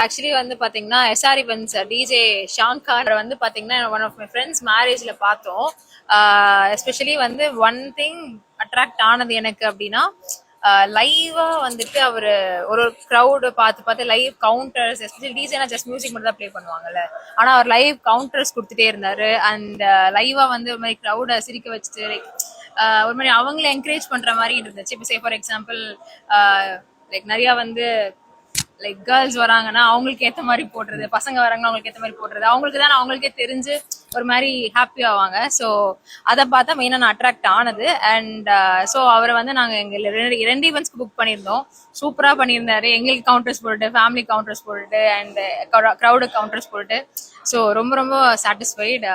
Actually வந்து பாத்தீங்கன்னா SR events DJ ஷாங்கார் வந்து பாத்தீங்கன்னா ஒன் ஆஃப் மை ஃப்ரெண்ட்ஸ் மேரேஜ்ல பார்த்தோம். எஸ்பெஷலி வந்து ஒன் திங் அட்ராக்ட் ஆனது எனக்கு அப்படின்னா லைவா வந்துட்டு அவரு ஒரு க்ரௌடு பார்த்து பார்த்து லைவ் கவுண்டர்ஸ், எஸ்பெஷலி டிஜேனா ஜஸ்ட் மியூசிக் மட்டும் தான் ப்ளே பண்ணுவாங்கல்ல. ஆனா அவர் லைவ் கவுண்டர்ஸ் கொடுத்துட்டே இருந்தாரு. அண்ட் லைவா வந்து ஒரு மாதிரி க்ரௌட சிரிக்க வச்சுட்டு லைக் ஒரு மாதிரி அவங்கள என்கரேஜ் பண்ற மாதிரி இருந்துச்சு. இப்போ சே ஃபார் எக்ஸாம்பிள் லைக் நிறைய வந்து லைக் கேர்ள்ஸ் வராங்கன்னா அவங்களுக்கு ஏற்ற மாதிரி போடுறது, பசங்க வராங்கன்னா அவங்களுக்கு ஏற்ற மாதிரி போடுறது, அவங்களுக்கு தான் அவங்களுக்கே தெரிஞ்சு ஒரு மாதிரி ஹாப்பி ஆவாங்க. ஸோ அதை பார்த்தா மெயினாக நான் அட்ராக்ட் ஆனது. அண்ட் ஸோ அவரை வந்து நாங்கள் எங்கள் ரெண்டு ஈவெண்ட்ஸ்க்கு புக் பண்ணியிருந்தோம். சூப்பராக பண்ணியிருந்தாரு. எங்களுக்கு கவுண்டர்ஸ் போட்டுட்டு, ஃபேமிலி கவுண்டர்ஸ் போட்டுட்டு, அண்ட் க்ரௌடு கவுண்டர்ஸ் போட்டுட்டு. ஸோ ரொம்ப ரொம்ப satisfied.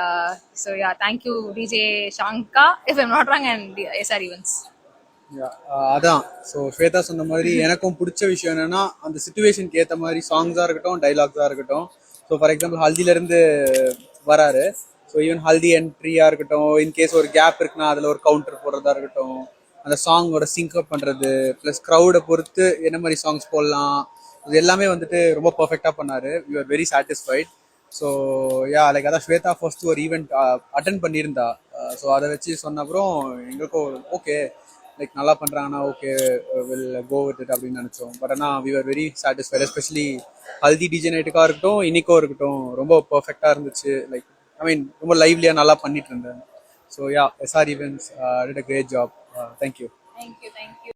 So yeah, thank you DJ Shanka if I'm not wrong and SR events. அதான். ஸோ ஸ்வேதா சொன்ன மாதிரி எனக்கும் பிடிச்ச விஷயம் என்னன்னா அந்த சுச்சுவேஷனுக்கு ஏற்ற மாதிரி சாங்ஸாக இருக்கட்டும், டைலாக்ஸாக இருக்கட்டும். ஸோ ஃபார் எக்ஸாம்பிள் ஹல்தியிலேருந்து வராரு. ஸோ ஈவன் ஹல்தி என்ட்ரியாக இருக்கட்டும், இன்கேஸ் ஒரு கேப் இருக்குன்னா அதில் ஒரு கவுண்டர் போடுறதா இருக்கட்டும், அந்த சாங்கோட சிங்க்அப் பண்ணுறது, ப்ளஸ் க்ரௌடை பொறுத்து என்ன மாதிரி சாங்ஸ் போடலாம், இது எல்லாமே வந்துட்டு ரொம்ப பர்ஃபெக்டாக பண்ணார். We are very satisfied. So yeah, like அதான் ஸ்வேதா ஃபர்ஸ்ட் ஒரு ஈவெண்ட் அட்டன் பண்ணியிருந்தா. ஸோ அதை வச்சு சொன்ன அப்புறம் எங்களுக்கும் ஓகே, லைக் நல்லா பண்ணுறாங்கன்னா okay will go with it அப்படின்னு நினச்சோம். பட் ஆனால் we are very satisfied. Especially haldi DJ நைட்டுக்காக இருக்கட்டும், இன்னைக்கோ இருக்கட்டும், ரொம்ப பர்ஃபெக்டாக இருந்துச்சு. லைக் ஐ மீன் ரொம்ப லைவ்லியாக நல்லா பண்ணிட்டு இருந்தேன். So yeah, SR events did a great job. Thank you. Thank you.